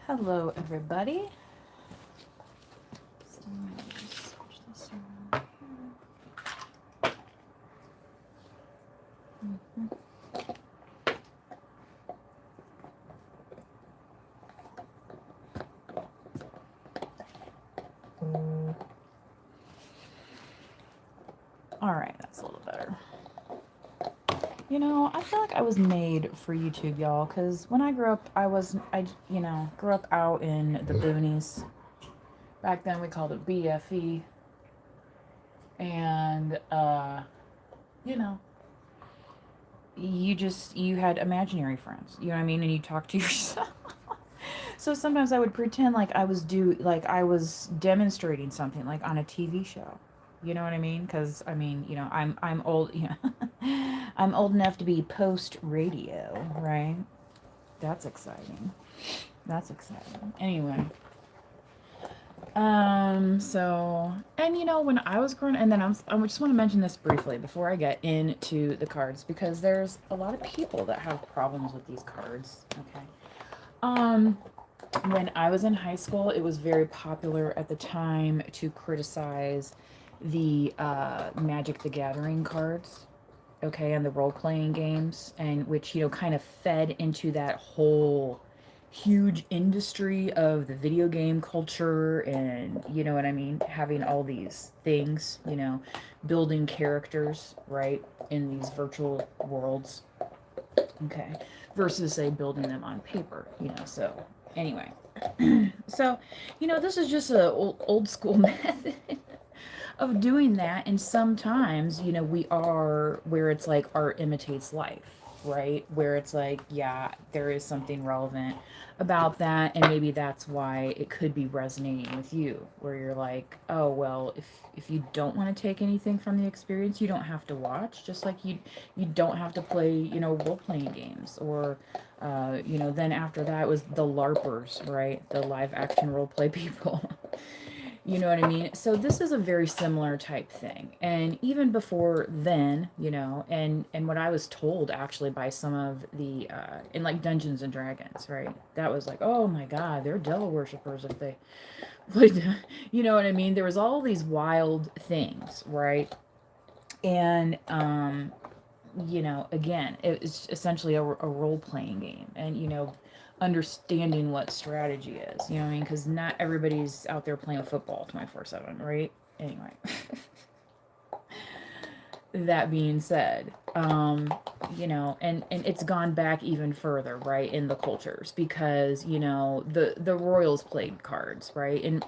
Hello, everybody. So I'm gonna just switch this around here. All right, that's a little better. You know, I feel like I was made for YouTube, y'all, because when I grew up, grew up out in the boonies. Back then, we called it BFE, and you know, you had imaginary friends. You know what I mean? And you talked to yourself. So sometimes I would pretend like I was demonstrating something like on a TV show. You know what I mean? Because I mean, I'm old. I'm old enough to be post radio, right? That's exciting. That's exciting. Anyway, and when I was growing, and then I just want to mention this briefly before I get into the cards because there's a lot of people that have problems with these cards. Okay. Um, when I was in high school, it was very popular at the time to criticize the Magic the Gathering cards, okay, and the role playing games, and which, kind of fed into that whole huge industry of the video game culture and, you know what I mean, having all these things, building characters, right, in these virtual worlds, okay, versus, say, building them on paper, so anyway. So, this is just a old school method of doing that. And sometimes, we are where it's like art imitates life, right? Where it's like, yeah, there is something relevant about that. And maybe that's why it could be resonating with you, where you're like, oh, well, if you don't want to take anything from the experience, you don't have to watch. Just like you don't have to play, role playing games or then after that was the LARPers, right? The live action role play people. You know what I mean? So this is a very similar type thing. And even before then, and what I was told actually by some of the in like Dungeons and Dragons, right? That was like, oh my God, they're devil worshippers if they would, you know what I mean? There was all these wild things, right? And again, it's essentially a role playing game, and understanding what strategy is. You know what I mean? Because not everybody's out there playing football 24/7, right? Anyway, that being said, and it's gone back even further, right, in the cultures because the royals played cards, right? In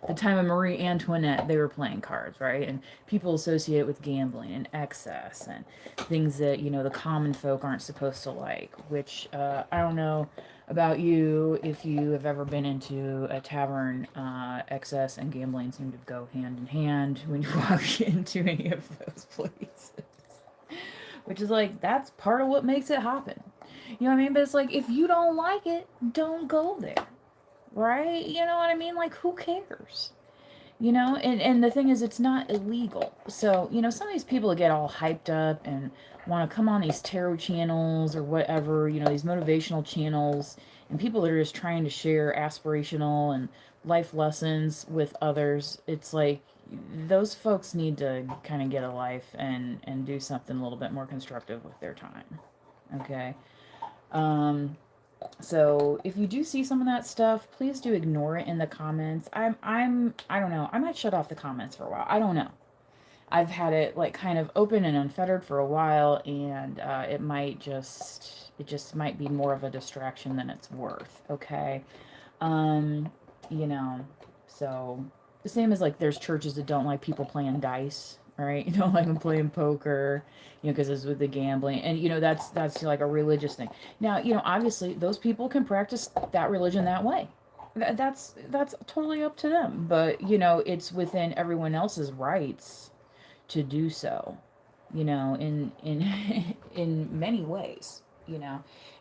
the time of Marie Antoinette, they were playing cards, right? And people associate it with gambling and excess and things that the common folk aren't supposed to like. Which I don't know about you if you have ever been into a tavern. Excess and gambling seem to go hand in hand when you walk into any of those places. Which is like, that's part of what makes it happen. You know what I mean? But it's like, if you don't like it, don't go there. Right? You know what I mean? Like, who cares? And the thing is, it's not illegal. So, some of these people get all hyped up and want to come on these tarot channels or whatever, these motivational channels, and people that are just trying to share aspirational and life lessons with others. It's like those folks need to kind of get a life and do something a little bit more constructive with their time. Okay. Um, so if you do see some of that stuff, please do ignore it in the comments. I don't know. I might shut off the comments for a while. I don't know. I've had it like kind of open and unfettered for a while, and it just might be more of a distraction than it's worth. Okay. Um, you know, so the same as like there's churches that don't like people playing dice, right? You don't like them playing poker, because it's with the gambling, and that's like a religious thing. Now, obviously those people can practice that religion that way. That's totally up to them, but it's within everyone else's rights to do so. In in many ways.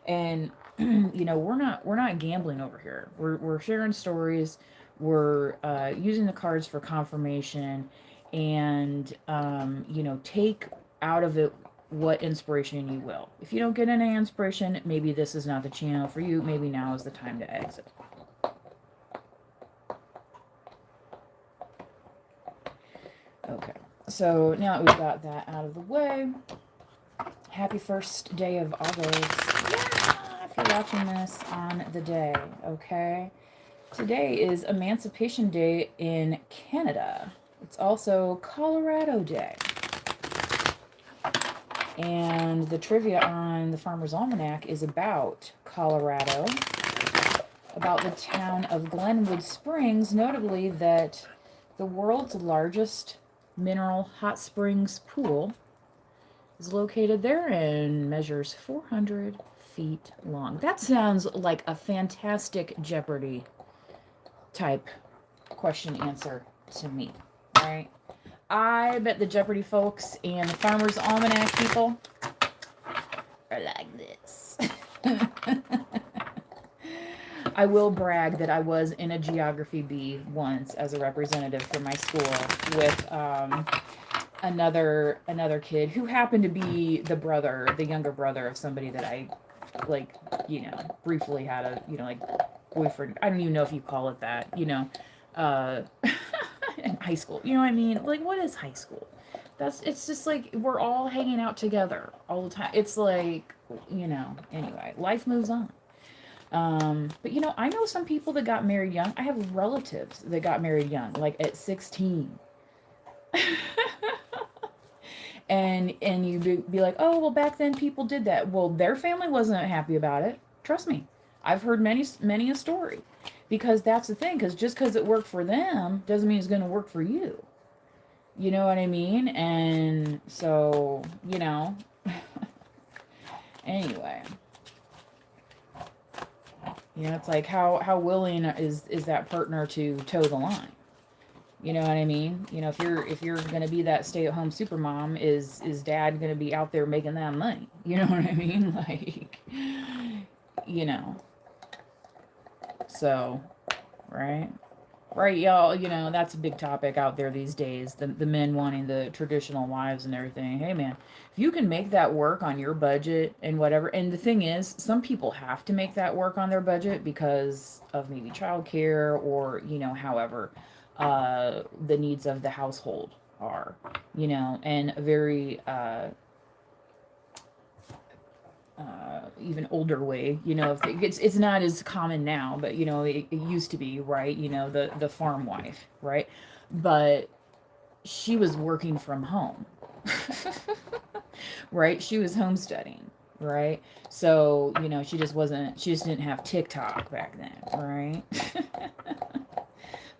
And we're not gambling over here. We're sharing stories. We're using the cards for confirmation, and take out of it. what inspiration you will. If you don't get any inspiration, maybe this is not the channel for you. Maybe now is the time to exit. Okay, so now that we've got that out of the way, happy first day of August. Yeah, if you're watching this on the day, okay? Today is Emancipation Day in Canada. It's also Colorado Day. And the trivia on the Farmer's Almanac is about Colorado, about the town of Glenwood Springs, notably that the world's largest mineral hot springs pool is located there and measures 400 feet long. That sounds like a fantastic Jeopardy type question answer to me, right? I bet the Jeopardy folks and the Farmer's Almanac people are like this. I will brag that I was in a geography bee once as a representative for my school with another kid who happened to be the younger brother of somebody that I, like, you know, briefly had a, you know, like, boyfriend. I don't even know if you call it that, you know, in high school. You know what I mean? Like, what is high school? It's just like we're all hanging out together all the time. It's like, you know, anyway, life moves on. But you know, I know some people that got married young. I have relatives that got married young, like at 16. and you'd be like, oh, well, back then people did that. Well, their family wasn't happy about it. Trust me. I've heard many a story. Because that's the thing, because just because it worked for them doesn't mean it's going to work for you. You know what I mean? And so, you know, anyway. You know, it's like how willing is that partner to toe the line? You know what I mean? You know, if you're going to be that stay-at-home supermom, is dad going to be out there making that money? You know what I mean? Like, you know. So, right, y'all, you know, that's a big topic out there these days, the men wanting the traditional wives and everything. Hey man, if you can make that work on your budget and whatever, and the thing is, some people have to make that work on their budget because of maybe childcare or, you know, however the needs of the household are, you know, and a very even older way, you know, it's not as common now, but you know, it used to be, right? You know, the farm wife, right? But she was working from home, right? She was homesteading, right? So, you know, she just didn't have TikTok back then, right?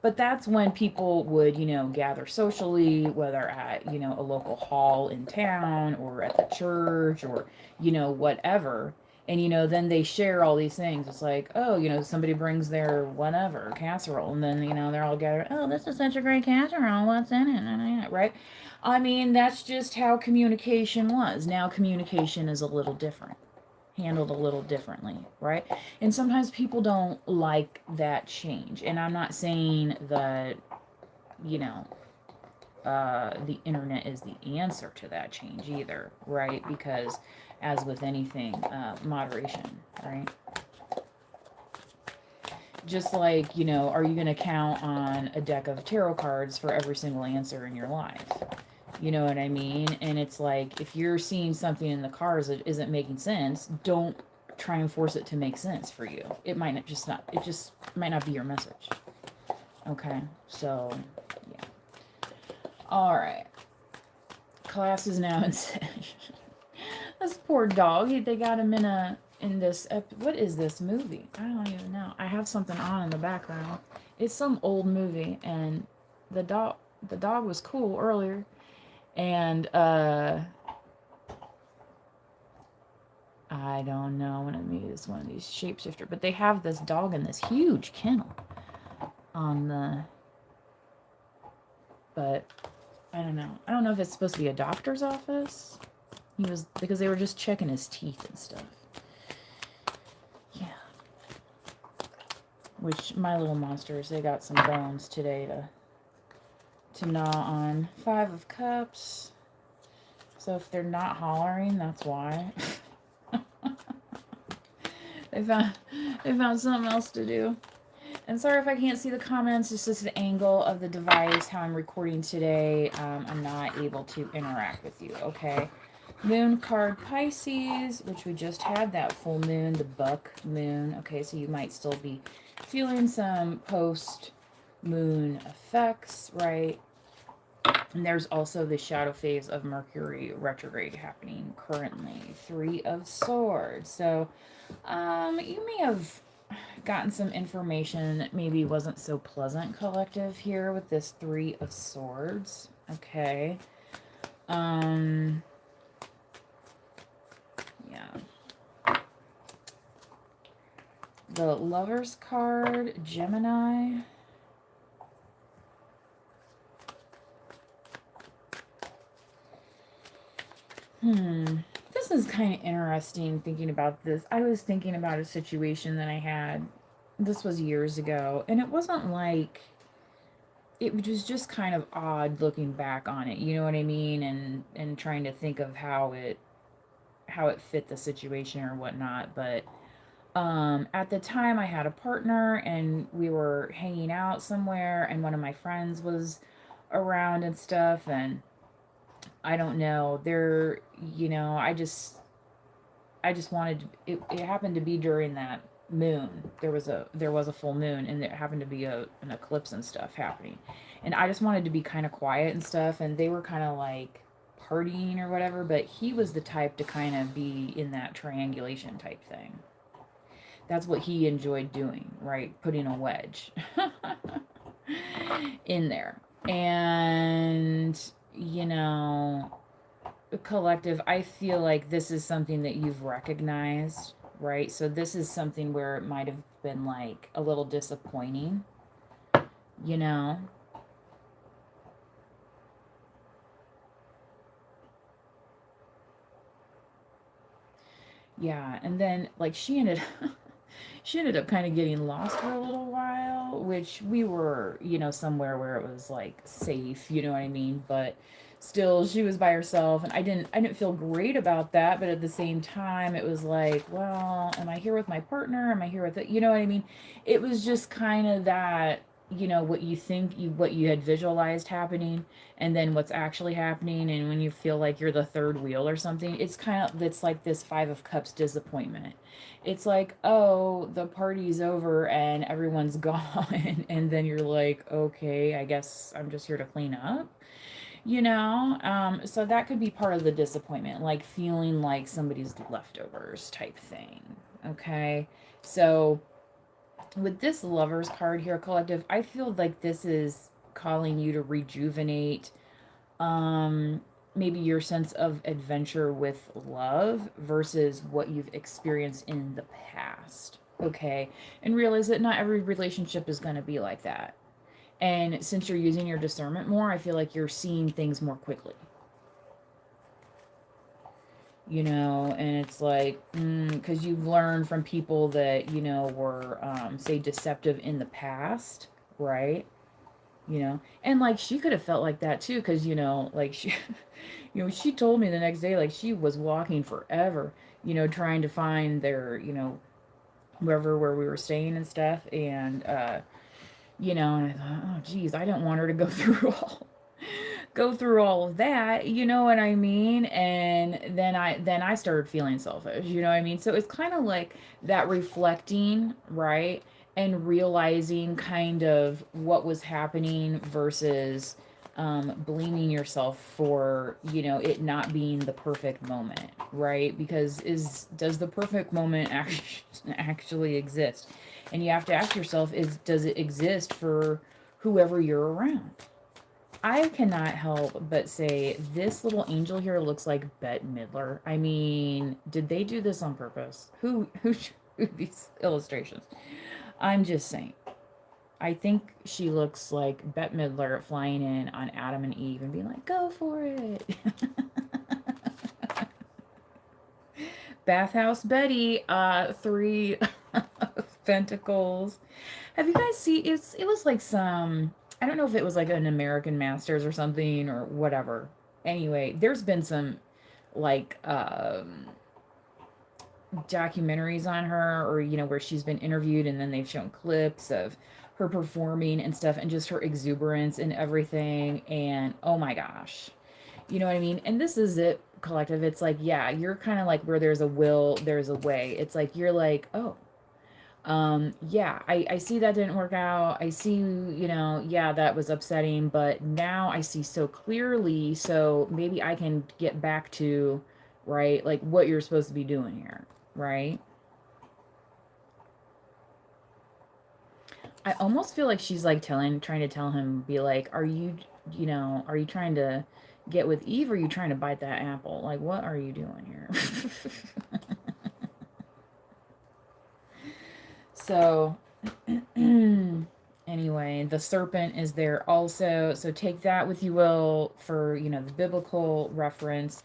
But that's when people would, you know, gather socially, whether at, you know, a local hall in town or at the church or, you know, whatever. And, you know, then they share all these things. It's like, oh, you know, somebody brings their whatever, casserole. And then, you know, they're all gathered. Oh, this is such a great casserole. What's in it? Right? I mean, that's just how communication was. Now communication is a little different. Handled a little differently, right? And sometimes people don't like that change. And I'm not saying that, you know, the internet is the answer to that change either, right? Because as with anything, moderation, right? Just like, you know, are you going to count on a deck of tarot cards for every single answer in your life? You know what I mean? And it's like, if you're seeing something in the cards that isn't making sense, don't try and force it to make sense for you. It just might not be your message. Okay, so, yeah. All right. Class is now in session. This poor dog, they got him in this, what is this movie? I don't even know. I have something on in the background. It's some old movie, and the dog was cool earlier. And, I don't know, maybe it's one of these shapeshifter, but they have this dog in this huge kennel but I don't know. I don't know if it's supposed to be a doctor's office. Because they were just checking his teeth and stuff. Yeah. Which, my little monsters, they got some bones today to gnaw on. 5 of Cups. So if they're not hollering, that's why. they found they found something else to do. And sorry if I can't see the comments. It's just the angle of the device, how I'm recording today. I'm not able to interact with you, okay? Moon card Pisces, which we just had that full moon, the buck moon. Okay, so you might still be feeling some post-moon effects, right? And there's also the shadow phase of Mercury retrograde happening currently. 3 of Swords. So you may have gotten some information that maybe wasn't so pleasant, collective, here with this 3 of Swords. Okay. Yeah. The Lover's card, Gemini. This is kind of interesting thinking about this. I was thinking about a situation that I had. This was years ago, and it wasn't like, it was just kind of odd looking back on it. You know what I mean? And trying to think of how it fit the situation or whatnot. But at the time I had a partner and we were hanging out somewhere and one of my friends was around and stuff, and I don't know, there, you know, I just wanted to, it happened to be during that moon. There was a full moon, and there happened to be an eclipse and stuff happening. And I just wanted to be kind of quiet and stuff, and they were kind of like partying or whatever, but he was the type to kind of be in that triangulation type thing. That's what he enjoyed doing, right? Putting a wedge in there. And, you know, collective, I feel like this is something that you've recognized, right? So this is something where it might have been like a little disappointing, you know? Yeah, and then like she ended up kind of getting lost for a little while, which we were, you know, somewhere where it was like safe, you know what I mean? But still, she was by herself, and I didn't feel great about that, but at the same time it was like, well, am I here with my partner? Am I here with it? You know what I mean? It was just kind of that, you know, what you think what you had visualized happening, and then what's actually happening. And when you feel like you're the third wheel or something, it's like this 5 of Cups disappointment. It's like, oh, the party's over and everyone's gone, and then you're like, okay, I guess I'm just here to clean up, you know? So that could be part of the disappointment, like feeling like somebody's leftovers type thing. Okay, so with this Lover's card here, collective, I feel like this is calling you to rejuvenate maybe your sense of adventure with love versus what you've experienced in the past. Okay, and realize that not every relationship is going to be like that. And since you're using your discernment more, I feel like you're seeing things more quickly. You know, and it's like, because you've learned from people that, you know, were, say, deceptive in the past, right? You know, and like she could have felt like that too, because, you know, like she, you know, she told me the next day, like she was walking forever, you know, trying to find their, you know, where we were staying and stuff. And, you know, and I thought, oh, geez, I didn't want her to go through all of that, you know what I mean? And then I started feeling selfish, you know what I mean? So it's kind of like that reflecting, right? And realizing kind of what was happening versus blaming yourself for, you know, it not being the perfect moment, right? Because does the perfect moment actually exist? And you have to ask yourself, does it exist for whoever you're around? I cannot help but say this little angel here looks like Bette Midler. I mean, did they do this on purpose? Who drew these illustrations? I'm just saying. I think she looks like Bette Midler flying in on Adam and Eve and being like, go for it. Bathhouse Betty, 3 of Pentacles. Have you guys seen, it was like some, I don't know if it was like an American Masters or something or whatever. Anyway, there's been some like documentaries on her, or where she's been interviewed and then they've shown clips of her performing and stuff, and just her exuberance and everything. And oh my gosh, you know what I mean? And this is it, collective. It's like, yeah, you're kind of like, where there's a will, there's a way. It's like, you're like, oh, yeah, I see that didn't work out. I see, yeah, that was upsetting, but now I see so clearly, so maybe I can get back to, right, like what you're supposed to be doing here, right? I almost feel like she's like trying to tell him, be like, are you trying to get with Eve, or are you trying to bite that apple? Like, what are you doing here? So, anyway, the serpent is there also. So take that with you will for, the biblical reference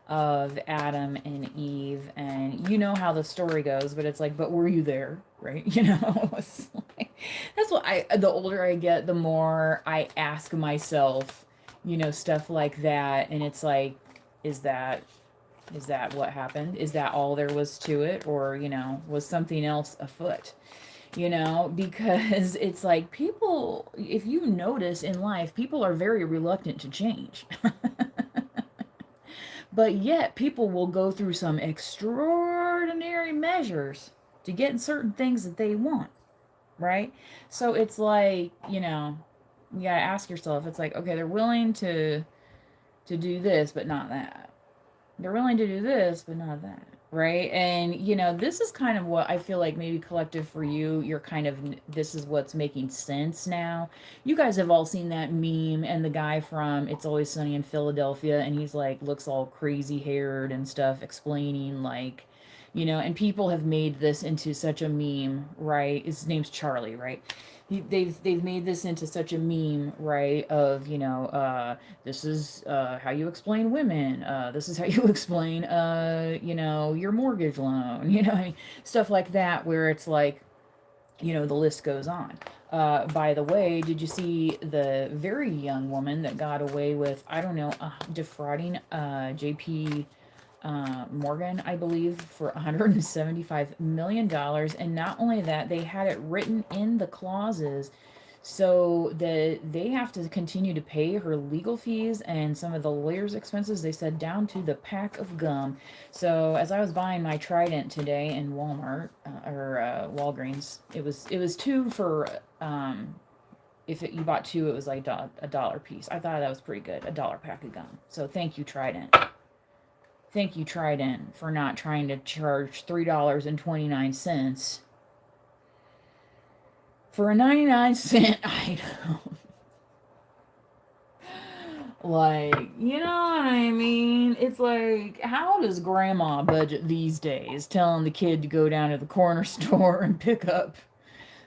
of Adam and Eve. And you know how the story goes, but it's like, but were you there? Right? It's like, that's what the older I get, the more I ask myself, stuff like that. And it's like, is that what happened? Is that all there was to it? Or, was something else afoot? Because it's like, people, if you notice in life, people are very reluctant to change. But yet, people will go through some extraordinary measures to get certain things that they want, right? So it's like, you gotta ask yourself, it's like, okay, they're willing to do this, but not that. They're willing to do this, but not that. Right. And, this is kind of what I feel like, maybe collective for you. You're kind of, this is what's making sense now. You guys have all seen that meme, and the guy from It's Always Sunny in Philadelphia, and he's like, looks all crazy haired and stuff, explaining, like, and people have made this into such a meme, right? His name's Charlie, right? They've made this into such a meme, right? Of, this is how you explain women. This is how you explain your mortgage loan. I mean, stuff like that, where it's like, the list goes on. By the way, did you see the very young woman that got away with, I don't know, defrauding JP Morgan, I believe, for $175 million. And not only that, they had it written in the clauses so that they have to continue to pay her legal fees and some of the lawyers' expenses. They said down to the pack of gum. So as I was buying my Trident today in Walmart, or Walgreens, it was two for, if you bought two, it was like a dollar piece. I thought that was pretty good, a dollar pack of gum. So thank you, Trident. Thank you, Trident, for not trying to charge $3.29 for a 99-cent item. Like, you know what I mean? It's like, how does grandma budget these days, telling the kid to go down to the corner store and pick up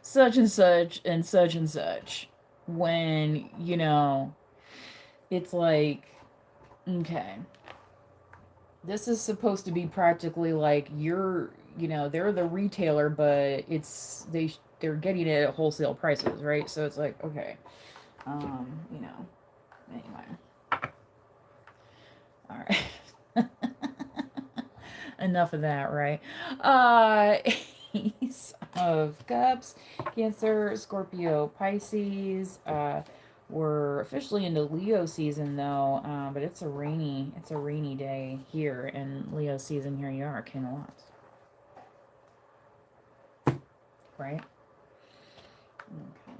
such and such and such and such, when, it's like, okay, this is supposed to be practically like, they're the retailer, but they're getting it at wholesale prices, right? So it's like, okay, anyway. All right. Enough of that, right? Ace of Cups, Cancer, Scorpio, Pisces. We're officially into Leo season though, but it's a rainy day here in Leo season. Here you are, King of Wands. Right? Okay.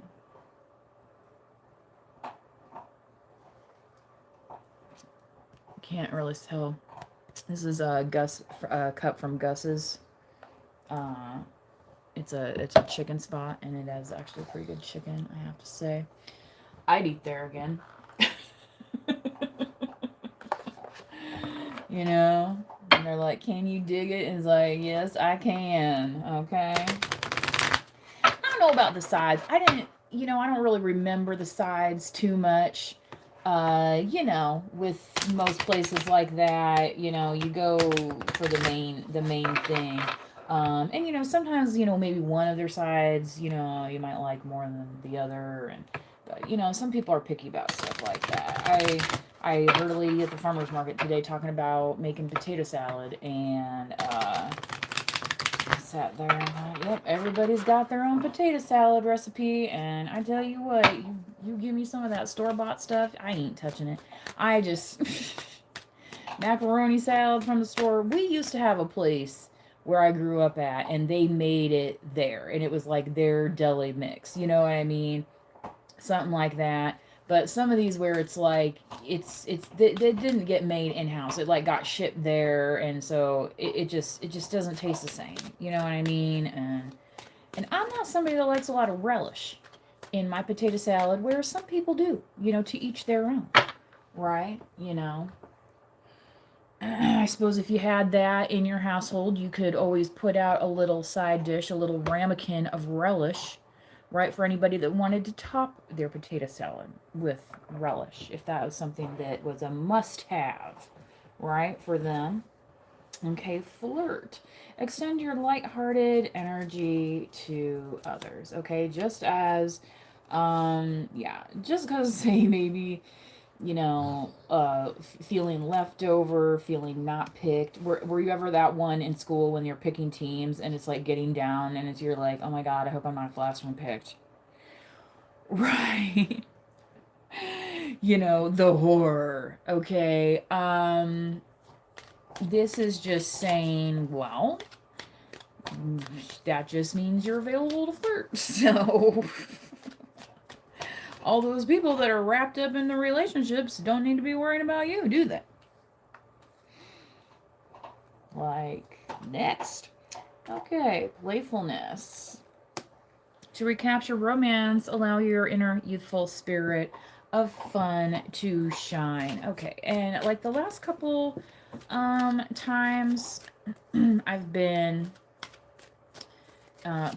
Can't really tell. This is a cup from Gus's. It's a chicken spot, and it has actually pretty good chicken, I have to say. I'd eat there again. And they're like, can you dig it? And it's like, yes, I can. Okay. I don't know about the sides. I don't really remember the sides too much. With most places like that, you go for the main thing. And sometimes, maybe one of their sides, you might like more than the other. And, but, some people are picky about stuff like that. I heard a lady at the farmer's market today talking about making potato salad, and I sat there and thought, yep, everybody's got their own potato salad recipe, and I tell you what, you give me some of that store-bought stuff, I ain't touching it. I just macaroni salad from the store. We used to have a place where I grew up at, and they made it there, and it was like their deli mix. You know what I mean? Something like that. But some of these where it's like they didn't get made in house. It like got shipped there, and so it just doesn't taste the same. You know what I mean? And I'm not somebody that likes a lot of relish in my potato salad, where some people do. You know, to each their own, right? You know. I suppose if you had that in your household, you could always put out a little side dish, a little ramekin of relish, right, for anybody that wanted to top their potato salad with relish, if that was something that was a must-have, right, for them. Okay, flirt. Extend your lighthearted energy to others, okay? Just as, just because, say, maybe feeling left over, feeling not picked. Were you ever that one in school when you're picking teams and it's like getting down and you're like, oh my God, I hope I'm not the last one picked. Right. The horror. Okay. This is just saying, well, that just means you're available to flirt. So all those people that are wrapped up in the relationships don't need to be worrying about you, do they? Like, next. Okay, playfulness. To recapture romance, allow your inner youthful spirit of fun to shine. Okay, and like the last couple times I've been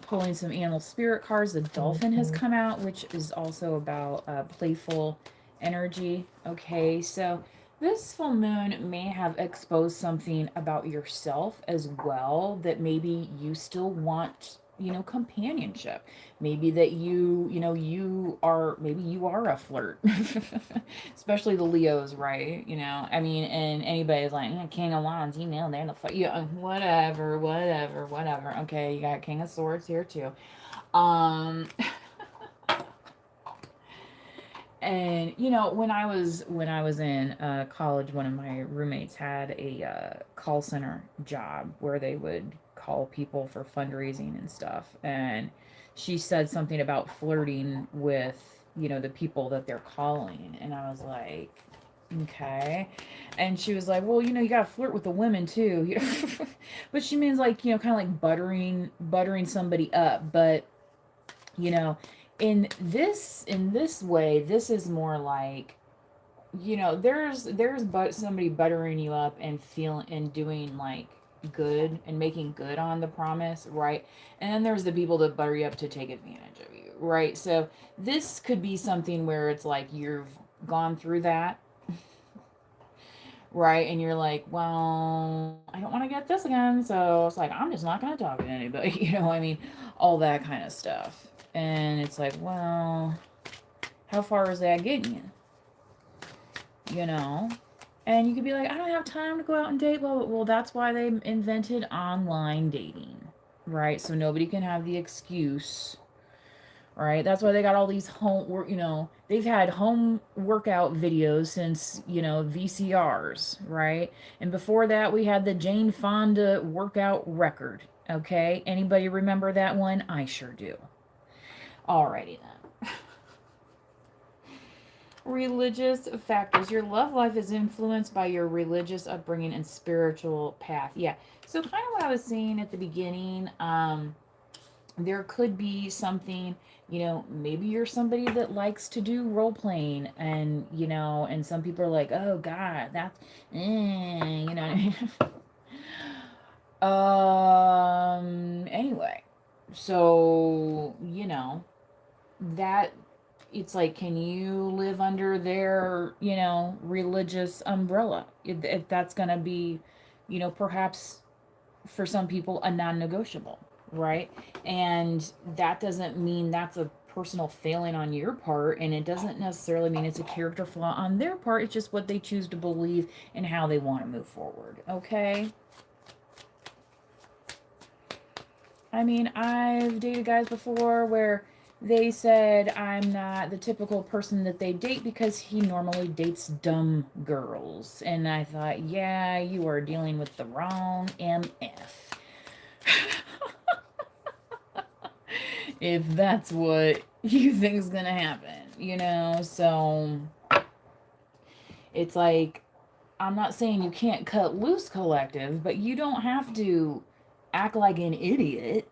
pulling some animal spirit cards. The dolphin has come out, which is also about playful energy. Okay, so this full moon may have exposed something about yourself as well, that maybe you still want, companionship. Maybe that maybe you are a flirt. Especially the Leos, right? I mean, and anybody's like, King of Wands, they're the whatever. Okay, you got King of Swords here too. And when I was in college, one of my roommates had a call center job where they would call people for fundraising and stuff, and she said something about flirting with the people that they're calling, and I was like, okay. And she was like, well, you gotta flirt with the women too. But she means like, kind of like buttering somebody up. But in this way, this is more like, there's somebody buttering you up and doing like good and making good on the promise, right? And then there's the people that butter you up to take advantage of you, right? So this could be something where it's like you've gone through that, right? And you're like, well, I don't want to get this again, so it's like, I'm just not going to talk to anybody. I mean, all that kind of stuff. And it's like, well, how far is that getting you? And you could be like, I don't have time to go out and date. Well, that's why they invented online dating, right? So nobody can have the excuse, right? That's why they got all these they've had home workout videos since, VCRs, right? And before that, we had the Jane Fonda workout record, okay? Anybody remember that one? I sure do. Alrighty then. Religious factors. Your love life is influenced by your religious upbringing and spiritual path. Yeah. So kind of what I was saying at the beginning, there could be something, maybe you're somebody that likes to do role playing, and, and some people are like, oh God, that's, anyway, so, that it's like, can you live under their, religious umbrella? If that's going to be, perhaps for some people a non-negotiable, right? And that doesn't mean that's a personal failing on your part, and it doesn't necessarily mean it's a character flaw on their part. It's just what they choose to believe and how they want to move forward. Okay? I mean, I've dated guys before where they said I'm not the typical person that they date because he normally dates dumb girls. And I thought, yeah, you are dealing with the wrong MF. If that's what you think's gonna happen, you know? So it's like, I'm not saying you can't cut loose, collective, but you don't have to act like an idiot.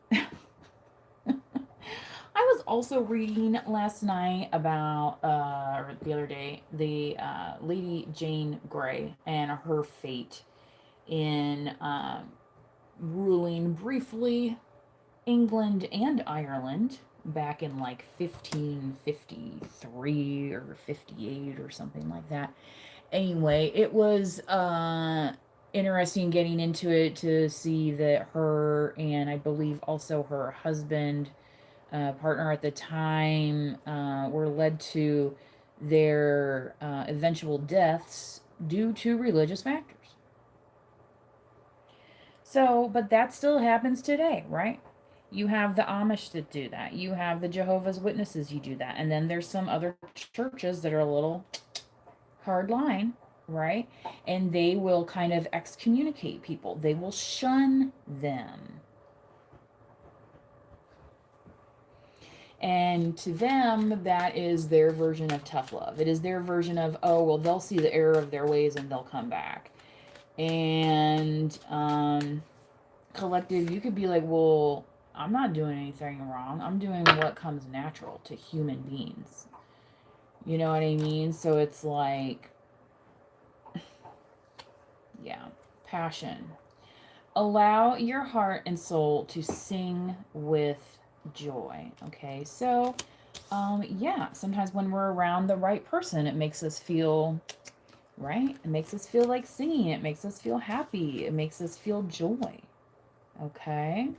I was also reading last night about, or the other day, the Lady Jane Grey and her fate in ruling briefly England and Ireland back in like 1553 or 58 or something like that. Anyway, it was interesting getting into it to see that her and I believe also her husband, partner at the time, were led to their eventual deaths due to religious factors. So, but that still happens today, right? You have the Amish that do that. You have the Jehovah's Witnesses, you do that. And then there's some other churches that are a little hard line, right? And they will kind of excommunicate people, they will shun them. And to them, that is their version of tough love. It is their version of, oh, well, they'll see the error of their ways and they'll come back. And collective, you could be like, well, I'm not doing anything wrong. I'm doing what comes natural to human beings. You know what I mean? So it's like, yeah, passion. Allow your heart and soul to sing with joy. Okay, so yeah, sometimes when we're around the right person, it makes us feel right. It makes us feel like singing. It makes us feel happy. It makes us feel joy. Okay.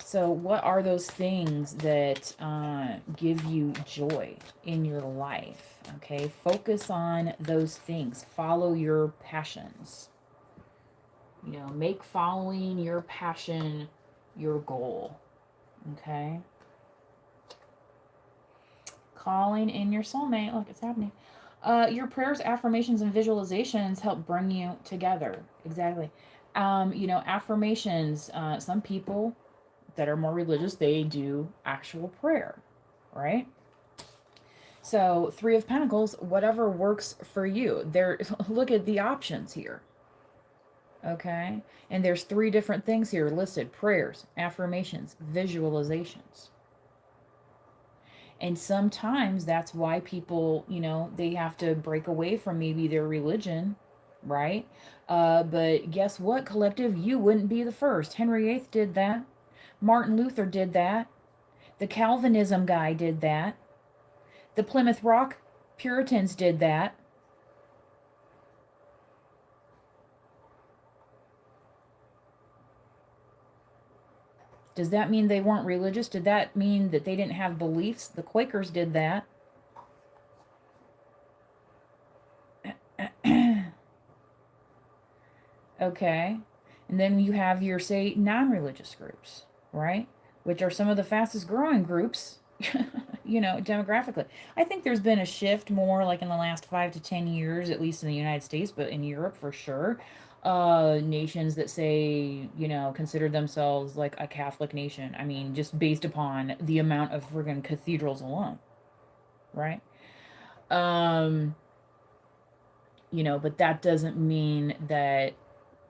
So what are those things that give you joy in your life? Okay, focus on those things. Follow your passions. You know, make following your passion your goal. Okay. Calling in your soulmate. Look, it's happening. Your prayers, affirmations, and visualizations help bring you together. Exactly. You know, affirmations, some people that are more religious, they do actual prayer, right? So, Three of Pentacles, whatever works for you. There, look at the options here. Okay? And there's three different things here listed: prayers, affirmations, visualizations. And sometimes that's why people, you know, they have to break away from maybe their religion, right? But guess what, collective? You wouldn't be the first. Henry VIII did that. Martin Luther did that. The Calvinism guy did that. The Plymouth Rock Puritans did that. Does that mean they weren't religious? Did that mean that they didn't have beliefs? The Quakers did that. Okay. And then you have your, say, non-religious groups, right? Which are some of the fastest growing groups, you know, demographically. I think there's been a shift more like in the last 5 to 10 years, at least in the United States, but in Europe for sure. Nations that say, you know, consider themselves like a Catholic nation. I mean, just based upon the amount of friggin' cathedrals alone, right? You know, but that doesn't mean that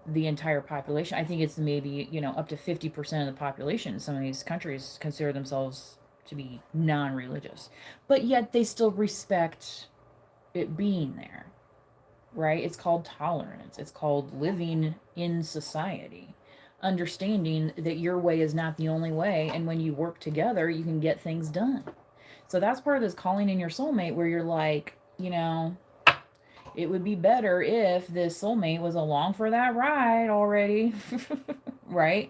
the entire population. I think it's maybe, you know, up to 50% of the population in some of these countries consider themselves to be non-religious, but yet they still respect it being there, right? It's called tolerance. It's called living in society, understanding that your way is not the only way, and when you work together you can get things done. So that's part of this calling in your soulmate, where you're like, you know, it would be better if this soulmate was along for that ride already, right?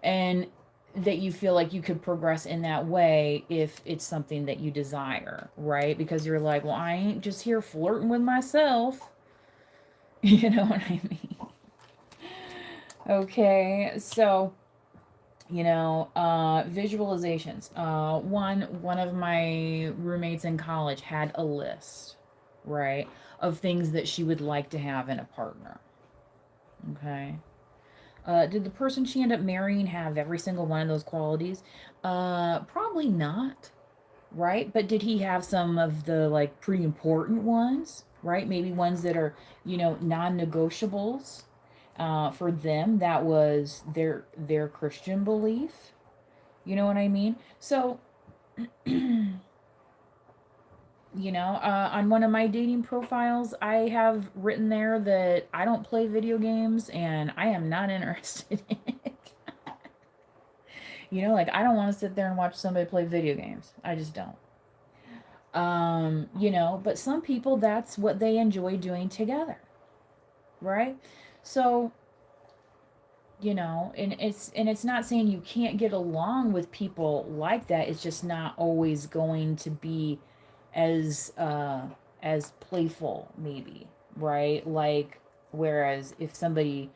And that you feel like you could progress in that way if it's something that you desire, right? Because you're like, well, I ain't just here flirting with myself. You know what I mean? Okay, so visualizations. One of my roommates in college had a list, right, of things that she would like to have in a partner. Okay. Did the person she ended up marrying have every single one of those qualities? Probably not, right? But did he have some of the like pretty important ones, right? Maybe ones that are, non-negotiables. For them, that was their Christian belief. You know what I mean? So, on one of my dating profiles, I have written there that I don't play video games and I am not interested in it. Like I don't want to sit there and watch somebody play video games. I just don't. But some people, that's what they enjoy doing together. Right? So, and it's not saying you can't get along with people like that. It's just not always going to be as playful, maybe, right? Like, whereas if somebody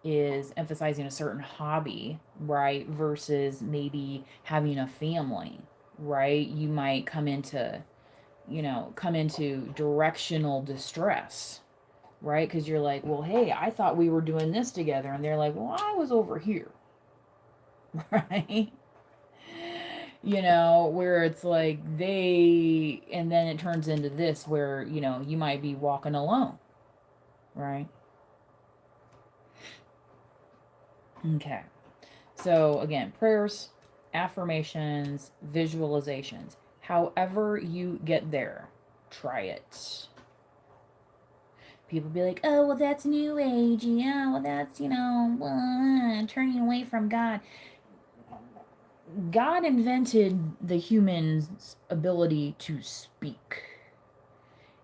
is emphasizing a certain hobby, right, versus maybe having a family, right, you might come into directional distress, right? Because you're like, well, hey, I thought we were doing this together. And they're like, well, I was over here. Right? Where it's like and then it turns into this where, you might be walking alone. Right? Okay. So again, prayers, affirmations, visualizations. However you get there, try it. People be like, oh, well, that's new age. Yeah, well, that's, turning away from God. God invented the human's ability to speak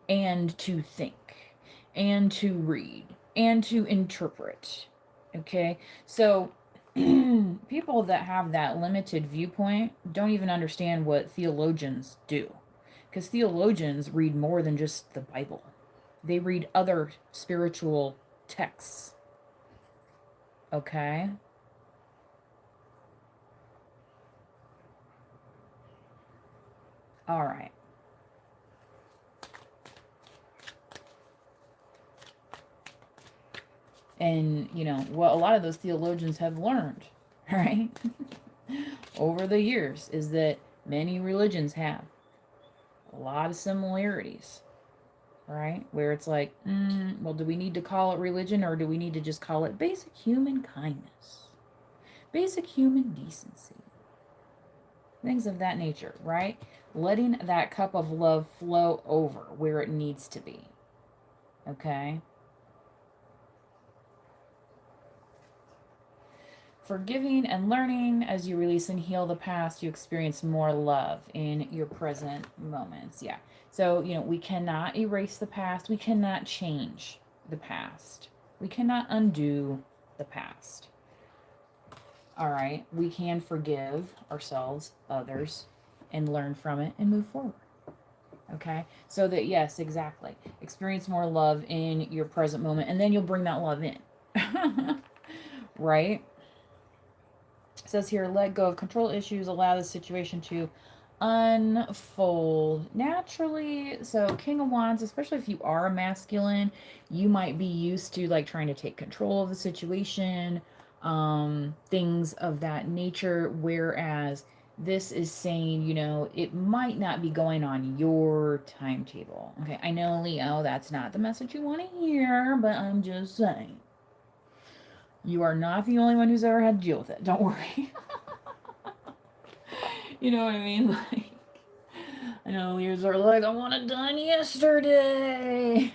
and to think and to read and to interpret. Okay? So, people that have that limited viewpoint don't even understand what theologians do. Because theologians read more than just the Bible. They read other spiritual texts. Okay? All right. And, what a lot of those theologians have learned, right, over the years is that many religions have a lot of similarities. Right? Where it's like, well, do we need to call it religion or do we need to just call it basic human kindness? Basic human decency. Things of that nature, right? Letting that cup of love flow over where it needs to be. Okay? Forgiving and learning as you release and heal the past, you experience more love in your present moments. Yeah. So, we cannot erase the past. We cannot change the past. We cannot undo the past. All right. We can forgive ourselves, others, and learn from it and move forward. Okay. So that, yes, exactly. Experience more love in your present moment, and then you'll bring that love in. Right? It says here, let go of control issues, allow the situation to unfold naturally. So King of Wands, especially if you are a masculine, you might be used to like trying to take control of the situation, things of that nature, whereas this is saying, it might not be going on your timetable. Okay, I know, Leo, that's not the message you want to hear, but I'm just saying. You are not the only one who's ever had to deal with it. Don't worry. You know what I mean? Like, I know Leos are like, I want it done yesterday.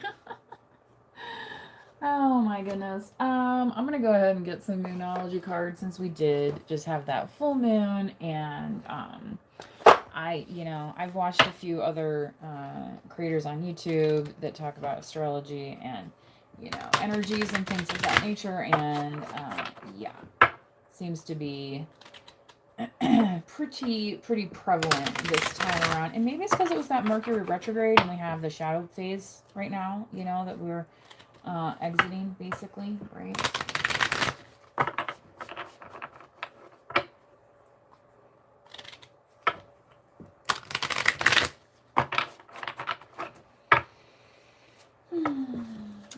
Oh my goodness. I'm gonna go ahead and get some Moonology cards since we did just have that full moon, and I've watched a few other creators on YouTube that talk about astrology and energies and things of that nature, and yeah. seems to be pretty prevalent this time around. And maybe it's because it was that Mercury retrograde and we have the shadow phase right now, you know, that we're exiting basically, right?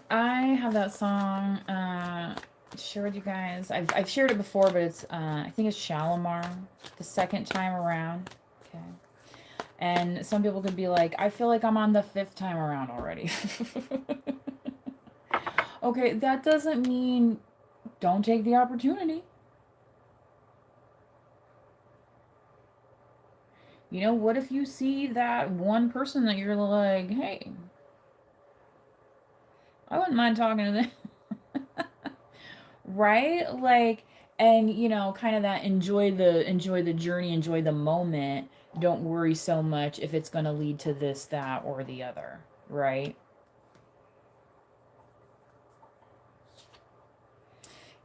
I have that song share with you guys. I've shared it before, but it's I think it's Shalimar, the second time around. Okay. And some people could be like, I feel like I'm on the 5th time around already. Okay, that doesn't mean don't take the opportunity. You know, what if you see that one person that you're like, hey, I wouldn't mind talking to them. Right? Like, and you know, kind of that enjoy the journey, enjoy the moment. Don't worry so much if it's going to lead to this, that, or the other, right?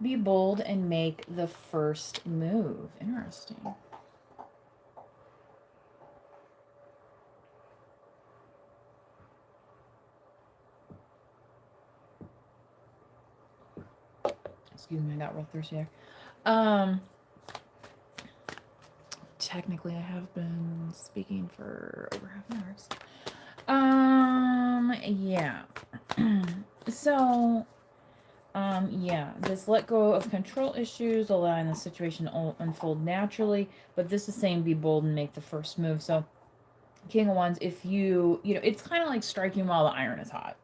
Be bold and make the first move. Interesting. Excuse me, I got real thirsty there. Technically I have been speaking for over half an hour. Yeah. So, yeah, this let go of control issues, allowing the situation to unfold naturally, but this is saying be bold and make the first move. So, King of Wands, if you know, it's kind of like striking while the iron is hot,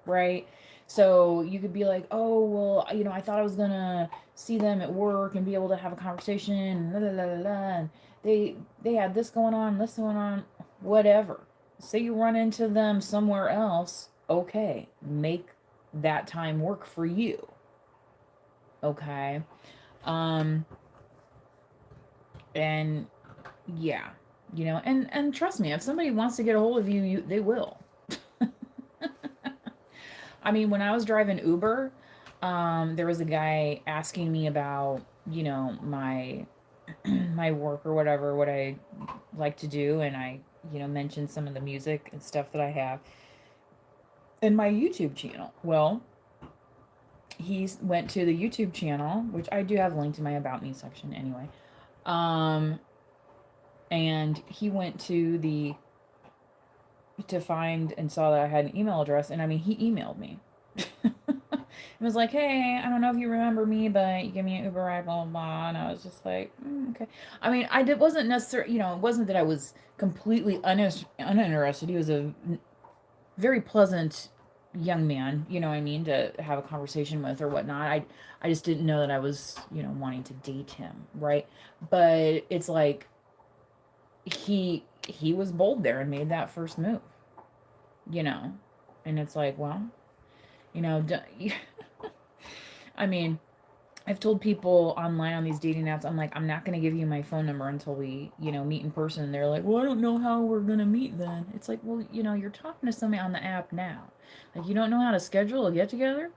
right? So you could be like, oh, well, you know, I thought I was gonna see them at work and be able to have a conversation, and la la la la, and they had this going on, whatever. Say you run into them somewhere else, okay, make that time work for you. Okay. And yeah, you know, and trust me, if somebody wants to get a hold of you, they will. I mean, when I was driving Uber, there was a guy asking me about, you know, my my work or whatever, what I like to do, and I, you know, mentioned some of the music and stuff that I have in my YouTube channel. Well, he went to the YouTube channel, which I do have linked in my About Me section anyway. And he went to find and saw that I had an email address, and I mean, he emailed me. It was like, hey, I don't know if you remember me, but you gave me an Uber ride, blah, blah, blah. And I was just like, okay. I mean, wasn't necessarily, you know, it wasn't that I was completely uninterested. He was a very pleasant young man, you know what I mean, to have a conversation with or whatnot. I just didn't know that I was, you know, wanting to date him, right? But it's like he was bold there and made that first move, you know. And it's like, well, you know, I mean, I've told people online on these dating apps, I'm like, I'm not going to give you my phone number until we, you know, meet in person. They're like, well, I don't know how we're going to meet then. It's like, well, you know, you're talking to somebody on the app now. Like, you don't know how to schedule a get together?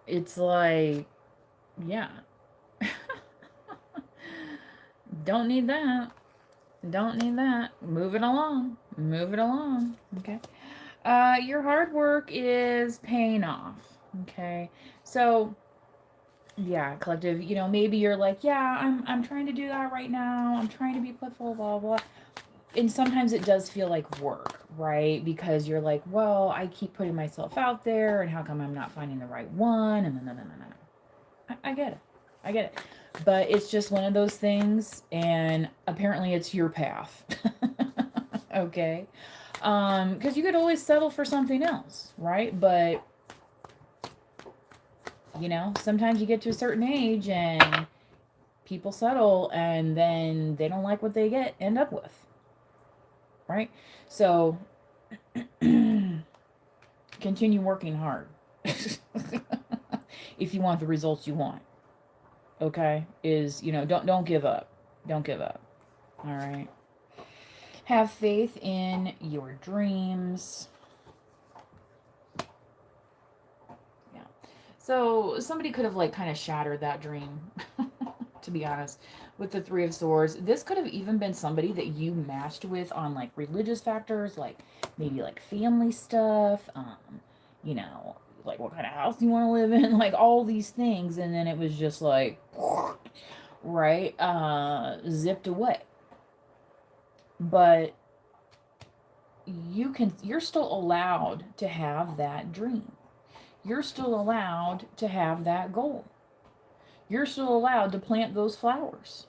It's like, yeah. Don't need that. Don't need that. Move it along. Move it along. Okay. Your hard work is paying off. Okay. So, yeah, collective, you know, maybe you're like, yeah, I'm trying to do that right now. I'm trying to be playful, blah, blah. And sometimes it does feel like work, right? Because you're like, well, I keep putting myself out there, and how come I'm not finding the right one? And no. I get it. I get it. But it's just one of those things, and apparently it's your path. Okay? Because you could always settle for something else, right? But, you know, sometimes you get to a certain age and people settle and then they don't like what they end up with, right? So continue working hard if you want the results you want. Okay? Is, you know, don't give up. Don't give up. All right? Have faith in your dreams. So somebody could have like kind of shattered that dream, to be honest, with the Three of Swords. This could have even been somebody that you matched with on like religious factors, like maybe like family stuff, you know, like what kind of house you want to live in, like all these things, and then it was just like, right, zipped away. But you're still allowed to have that dream. You're still allowed to have that goal. You're still allowed to plant those flowers.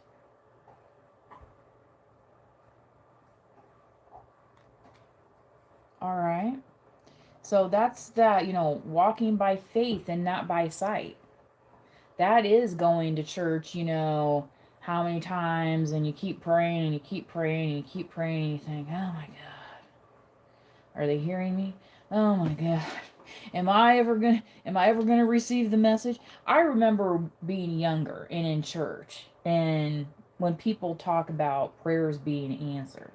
All right. So that's that, walking by faith and not by sight. That is going to church, how many times, and you keep praying and you keep praying and you keep praying and you think, oh my God, are they hearing me? Oh my God. Am I ever gonna receive the message? I remember being younger and in church, and when people talk about prayers being answered,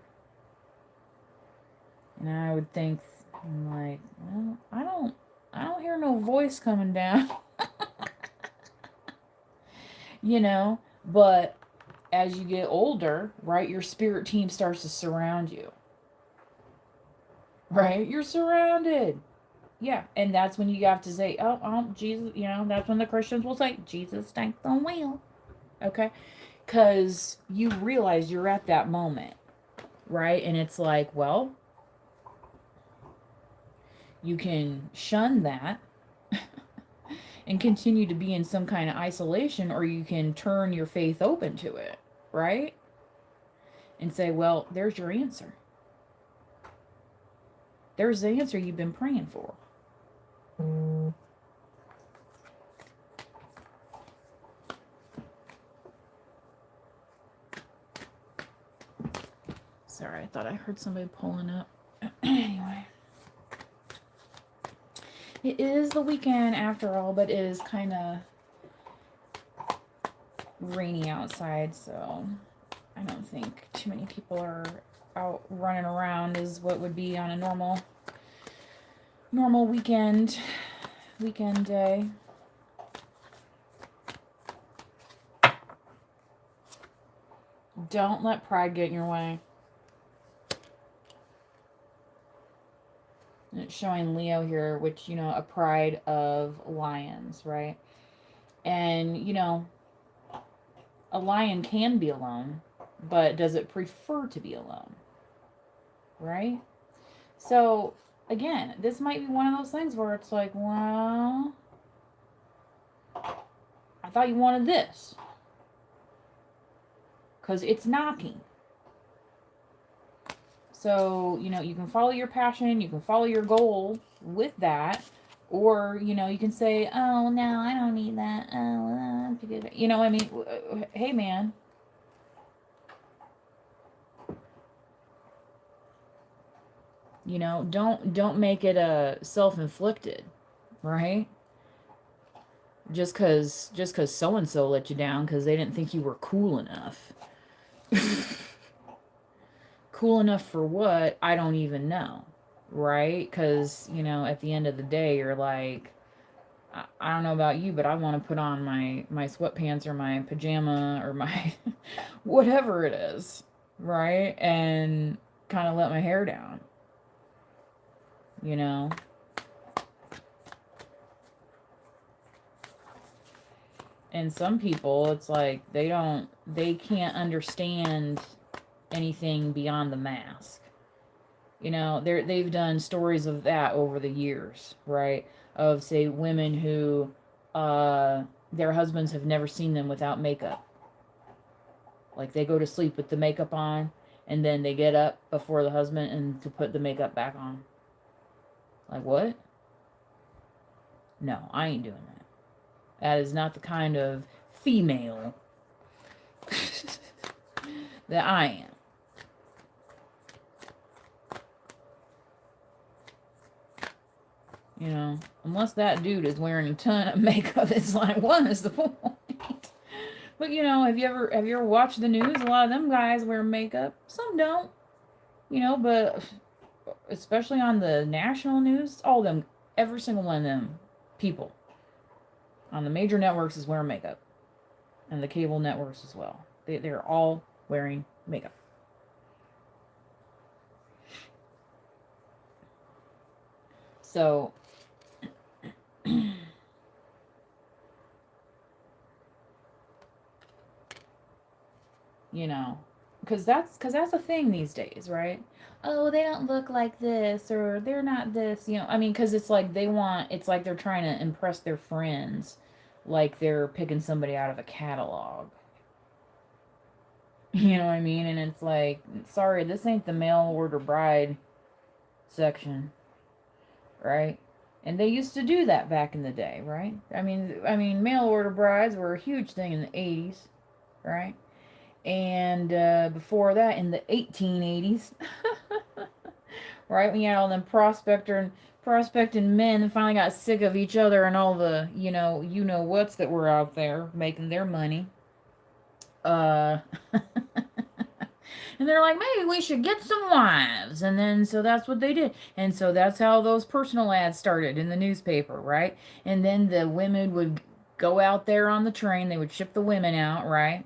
and I would think, I'm like, well, I don't hear no voice coming down, but as you get older, right, your spirit team starts to surround you, right? You're surrounded. Yeah, and that's when you have to say, Jesus, that's when the Christians will say, Jesus, take the wheel. Okay? Because you realize you're at that moment, right? And it's like, well, you can shun that and continue to be in some kind of isolation, or you can turn your faith open to it, right? And say, well, there's your answer. There's the answer you've been praying for. Sorry, I thought I heard somebody pulling up. Anyway. It is the weekend after all, but it is kind of rainy outside, so I don't think too many people are out running around as what would be on a normal weekend day. Don't let pride get in your way. And it's showing Leo here, which, a pride of lions, right? And, a lion can be alone, but does it prefer to be alone? Right? So, again, this might be one of those things where it's like, well, I thought you wanted this. Because it's knocking. So, you can follow your passion, you can follow your goal with that, or, you can say, oh, no, I don't need that. Oh, I mean, hey, man. Don't make it a self-inflicted, right? Just cause so-and-so let you down because they didn't think you were cool enough. Cool enough for what? I don't even know, right? Because, at the end of the day, you're like, I don't know about you, but I want to put on my sweatpants or my pajama or my whatever it is, right? And kind of let my hair down, And some people, it's like they can't understand anything beyond the mask. They've done stories of that over the years, right? Of, say, women who their husbands have never seen them without makeup. Like, they go to sleep with the makeup on, and then they get up before the husband and to put the makeup back on. Like, what? No, I ain't doing that. That is not the kind of female that I am. Unless that dude is wearing a ton of makeup, it's like, what is the point? But, have you ever watched the news? A lot of them guys wear makeup. Some don't. But especially on the national news, all of them, every single one of them people On the major networks is wearing makeup. And the cable networks as well. They're all wearing makeup. So, you know, because that's a thing these days, right? Oh, they don't look like this, or they're not this, you know. I mean, because it's like it's like they're trying to impress their friends, like they're picking somebody out of a catalog. You know what I mean? And it's like, sorry, this ain't the mail order bride section, right? And they used to do that back in the day, right? I mean, mail order brides were a huge thing in the 80s, right? And before that, in the 1880s, right? When you had all them prospecting men and finally got sick of each other and all the, you know what's that were out there making their money. Uh And they're like, maybe we should get some wives. And then, so that's what they did. And so that's how those personal ads started in the newspaper, right? And then the women would go out there on the train. They would ship the women out, right?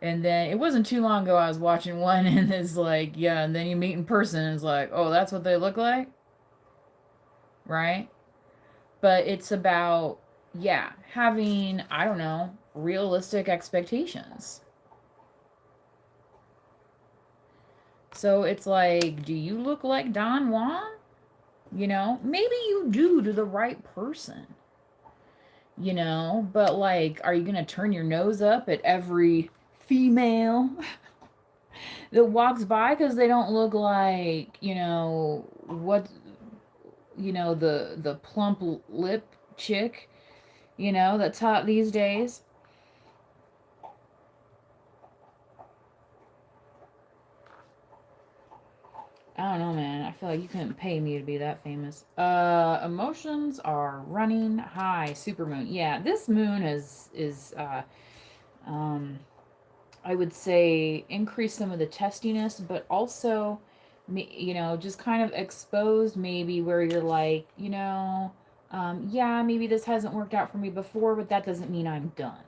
And then it wasn't too long ago I was watching one and it's like, yeah, and then you meet in person and it's like, oh, that's what they look like? Right? But it's about, yeah, having, I don't know, realistic expectations. So it's like, do you look like Don Juan? Maybe you do to the right person, but like, are you going to turn your nose up at every female that walks by because they don't look like, the plump lip chick, that's hot these days? I don't know, man. I feel like you couldn't pay me to be that famous. Emotions are running high. Supermoon. Yeah, this moon is um I would say increase some of the testiness, but also just kind of exposed maybe where you're like, yeah, maybe this hasn't worked out for me before, but that doesn't mean I'm done.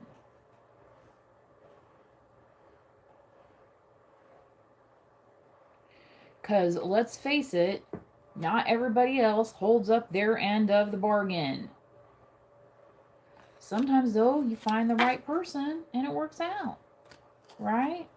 Because let's face it, not everybody else holds up their end of the bargain. Sometimes, though, you find the right person and it works out, right?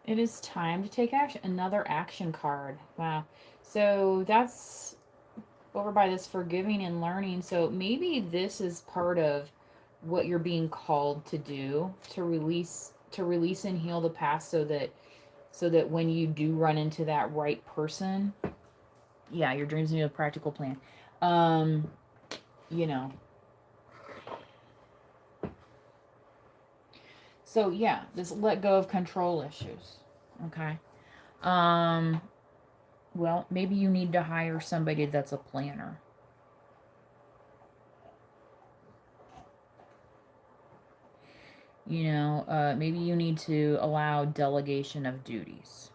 It is time to take action. Another action card. Wow. So that's over by this forgiving and learning. So maybe this is part of what you're being called to do, to release and heal the past so that when you do run into that right person, yeah, your dreams need a practical plan. Um, you know. So yeah, this let go of control issues. Okay. Um, well, maybe you need to hire somebody that's a planner. Maybe you need to allow delegation of duties.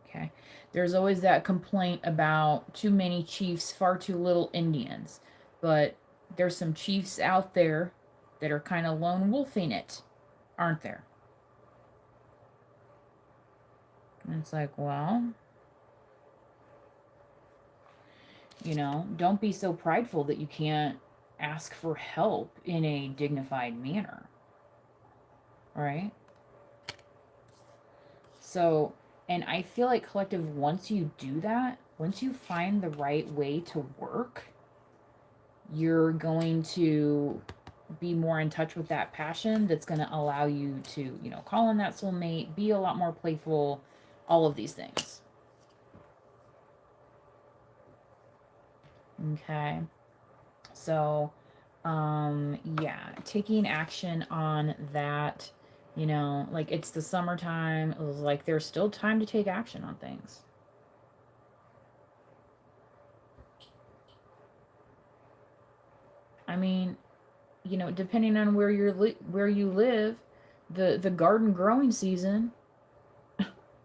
Okay. There's always that complaint about too many chiefs, far too little Indians. But there's some chiefs out there that are kind of lone wolfing it, aren't there? And it's like, well, don't be so prideful that you can't ask for help in a dignified manner. Right? So, and I feel like collective, once you do that, once you find the right way to work, you're going to be more in touch with that passion that's going to allow you to, call in that soulmate, be a lot more playful, all of these things. Okay. So, yeah, taking action on that You know, like it's the summertime. It was like there's still time to take action on things. I mean, you know, depending on where where you live, the garden growing season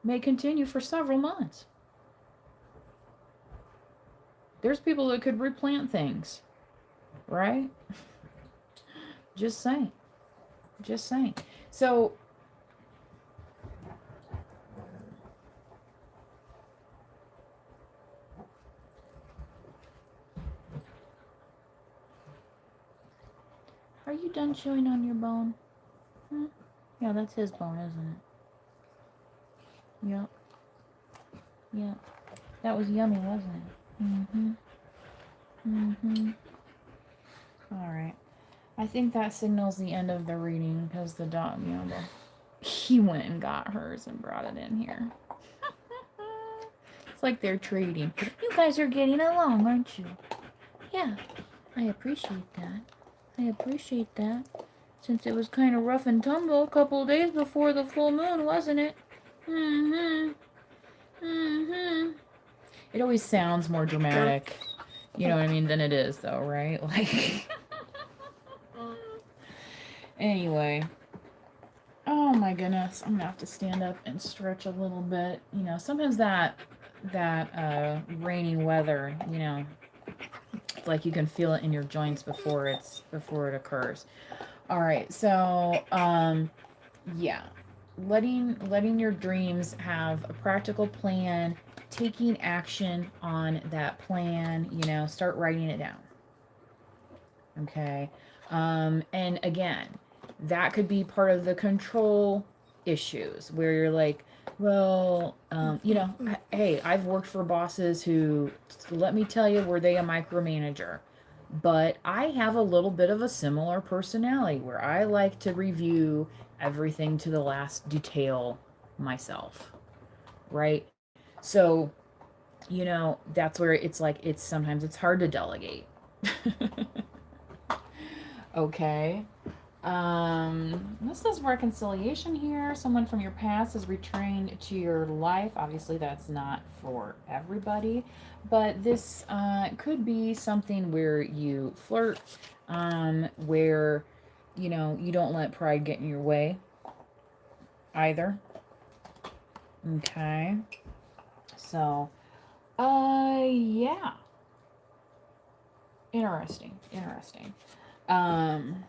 may continue for several months. There's people that could replant things, right? Just saying. Just saying. So, are you done chewing on your bone? Hmm? Yeah, that's his bone, isn't it? Yep. Yep. That was yummy, wasn't it? Mm-hmm. Mm-hmm. All right. I think that signals the end of the reading because the dog, you know, he went and got hers and brought it in here. It's like they're trading. You guys are getting along, aren't you? Yeah, I appreciate that. I appreciate that. Since it was kind of rough and tumble a couple of days before the full moon, wasn't it? Mm-hmm. Mm-hmm. It always sounds more dramatic, you know what I mean, than it is, though, right? Like, anyway. Oh my goodness, I'm gonna have to stand up and stretch a little bit. You know, sometimes that raining weather, you know, it's like you can feel it in your joints before it occurs. All right, so yeah, letting your dreams have a practical plan, taking action on that plan. You know, start writing it down. Okay, and again, that could be part of the control issues where you're like, well, you know, hey, I've worked for bosses who, let me tell you, were they a micromanager? But I have a little bit of a similar personality where I like to review everything to the last detail myself, right? So, you know, that's where it's like, it's sometimes it's hard to delegate. Okay. This says reconciliation here. Someone from your past is returning to your life. Obviously, that's not for everybody, but this could be something where you flirt, where, you know, you don't let pride get in your way either. Okay. So, yeah. Interesting. Interesting. Um,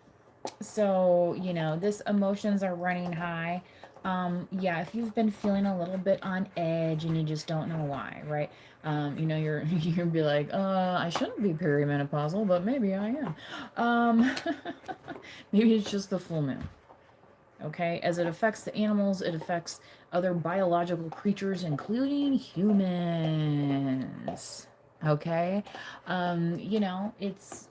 So, you know, this emotions are running high. Yeah, if you've been feeling a little bit on edge and you just don't know why, right? You know, you'll be like, I shouldn't be perimenopausal, but maybe I am. Um, maybe it's just the full moon. Okay, as it affects the animals, it affects other biological creatures, including humans. Okay, you know, it's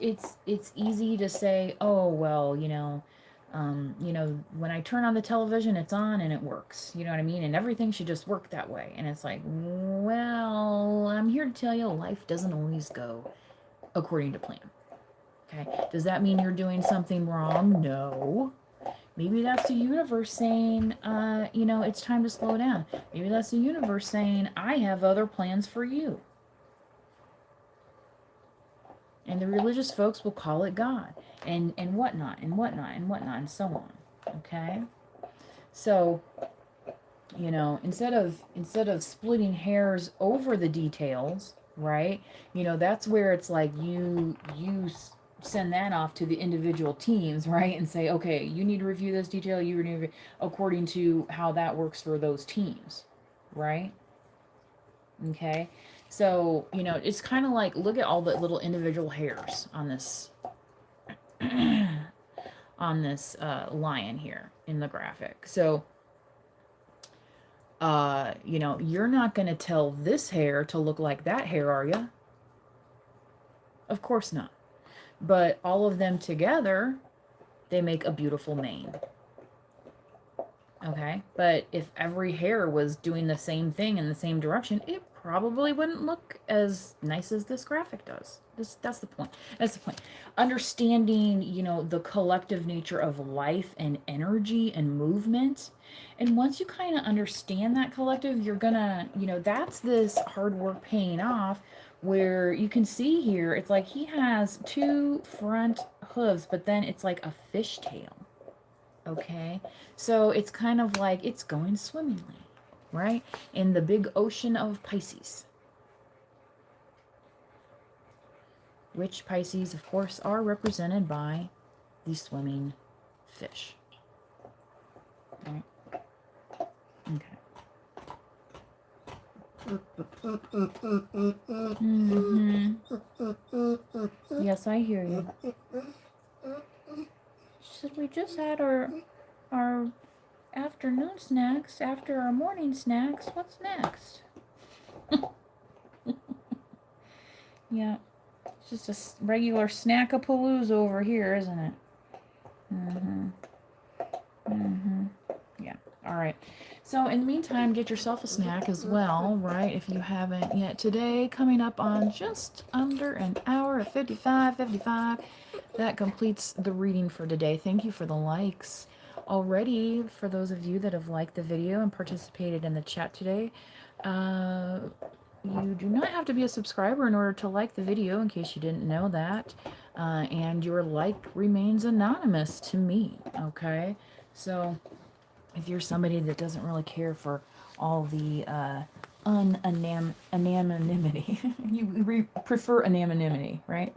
easy to say, oh well, you know, when I turn on the television, it's on and it works. You know what I mean? And everything should just work that way. And it's like, well, I'm here to tell you, life doesn't always go according to plan. Okay, does that mean you're doing something wrong? No. Maybe that's the universe saying, you know, it's time to slow down. Maybe that's the universe saying, I have other plans for you. And the religious folks will call it God and whatnot and whatnot and whatnot and so on. Okay? So, you know, instead of splitting hairs over the details, right? You know, that's where it's like you send that off to the individual teams, right? And say, okay, you need to review this detail, you need to, according to how that works for those teams, right? Okay. So, you know, it's kind of like, look at all the little individual hairs on this on this lion here in the graphic. So, you know, you're not going to tell this hair to look like that hair, are you? Of course not. But all of them together, they make a beautiful mane. Okay? But if every hair was doing the same thing in the same direction, it probably wouldn't look as nice as this graphic does. That's the point. That's the point. Understanding, the collective nature of life and energy and movement. And once you kind of understand that collective, you're gonna, that's this hard work paying off, where you can see here, it's like he has two front hooves, but then it's like a fishtail. Okay, so it's kind of like it's going swimmingly, right? In the big ocean of Pisces. Which Pisces, of course, are represented by the swimming fish. Right? Okay. Mm-hmm. Yes, I hear you. She said, we just had our afternoon snacks after our morning snacks. What's next? Yeah. It's just a regular snack-a-palooza over here, isn't it? Yeah. All right. So in the meantime, get yourself a snack as well, right? If you haven't yet. Today, coming up on just under an hour at 55. That completes the reading for today. Thank you for the likes already. For those of you that have liked the video and participated in the chat today, you do not have to be a subscriber in order to like the video, in case you didn't know that. And your like remains anonymous to me, okay? So if you're somebody that doesn't really care for all the anonymity, you prefer anonymity, right?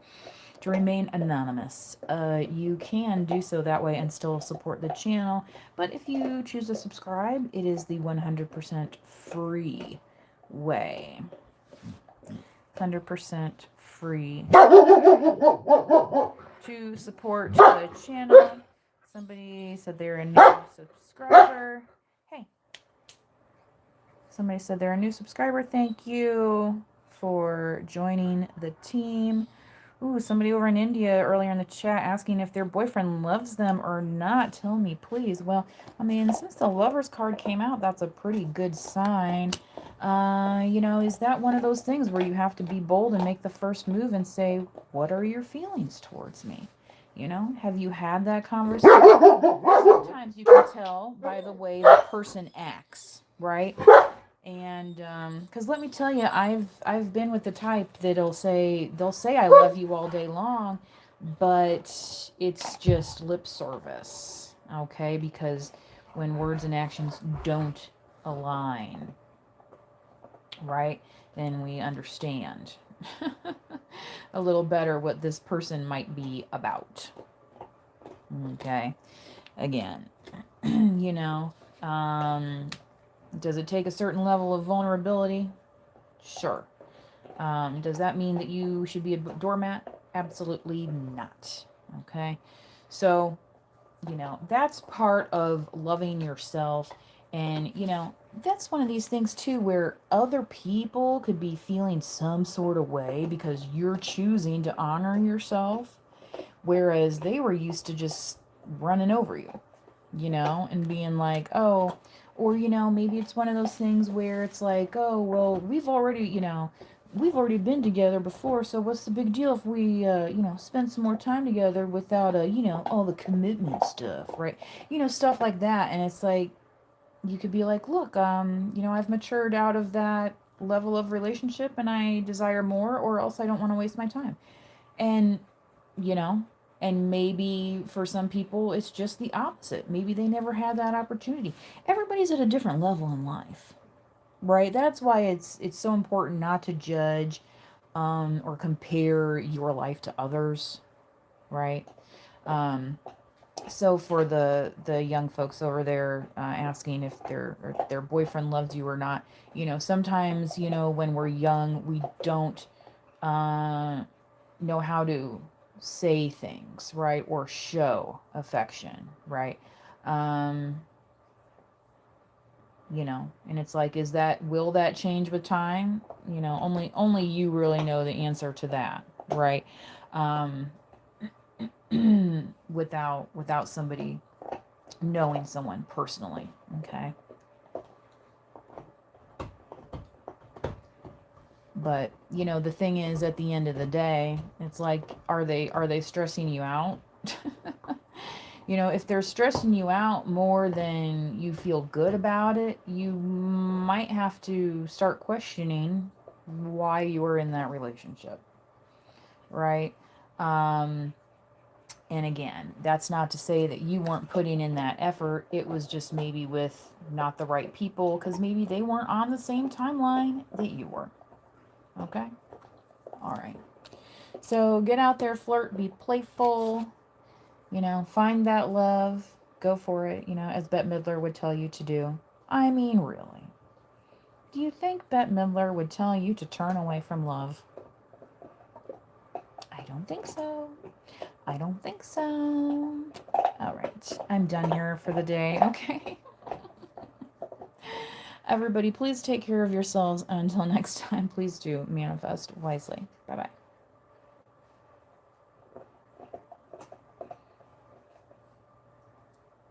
To remain anonymous. You can do so that way and still support the channel. But if you choose to subscribe, it is the 100% free way. 100% free to support the channel. Somebody said they're a new subscriber. Hey. Somebody said they're a new subscriber. Thank you for joining the team. Ooh, somebody over in India earlier in the chat asking if their boyfriend loves them or not. Tell me, please. Well, I mean, since the Lovers card came out, that's a pretty good sign. Is that one of those things where you have to be bold and make the first move and say, what are your feelings towards me? Have you had that conversation? Sometimes you can tell by the way the person acts, right? And because let me tell you, I've been with the type they'll say I love you all day long, but it's just lip service, okay? Because when words and actions don't align, right, then we understand a little better what this person might be about. Okay, again, does it take a certain level of vulnerability? Sure. Does that mean that you should be a doormat? Absolutely not. Okay. So, that's part of loving yourself. And, that's one of these things too, where other people could be feeling some sort of way because you're choosing to honor yourself, whereas they were used to just running over you, and being like, oh, or, maybe it's one of those things where it's like, oh, well, we've already been together before, so what's the big deal if we, spend some more time together without, all the commitment stuff, right? Stuff like that. And it's like, you could be like, look, I've matured out of that level of relationship and I desire more, or else I don't want to waste my time. And, and maybe for some people, it's just the opposite. Maybe they never had that opportunity. Everybody's at a different level in life, right? That's why it's so important not to judge or compare your life to others, right? So for the young folks over there asking if their boyfriend loves you or not, sometimes, when we're young, we don't know how to say things, right? Or show affection, right? And it's like, will that change with time? Only you really know the answer to that, right? Without somebody knowing someone personally, okay? But, you know, the thing is, at the end of the day, it's like, are they stressing you out? You know, if they're stressing you out more than you feel good about it, you might have to start questioning why you were in that relationship, right? Um, and again, that's not to say that you weren't putting in that effort. It was just maybe with not the right people, because maybe they weren't on the same timeline that you were. Okay? All right. So get out there, flirt, be playful, you know, find that love, go for it, you know, as Bette Midler would tell you to do. I mean, really. Do you think Bette Midler would tell you to turn away from love? I don't think so. I don't think so. All right. I'm done here for the day. Okay. Everybody, please take care of yourselves. Until next time, please do manifest wisely. Bye bye.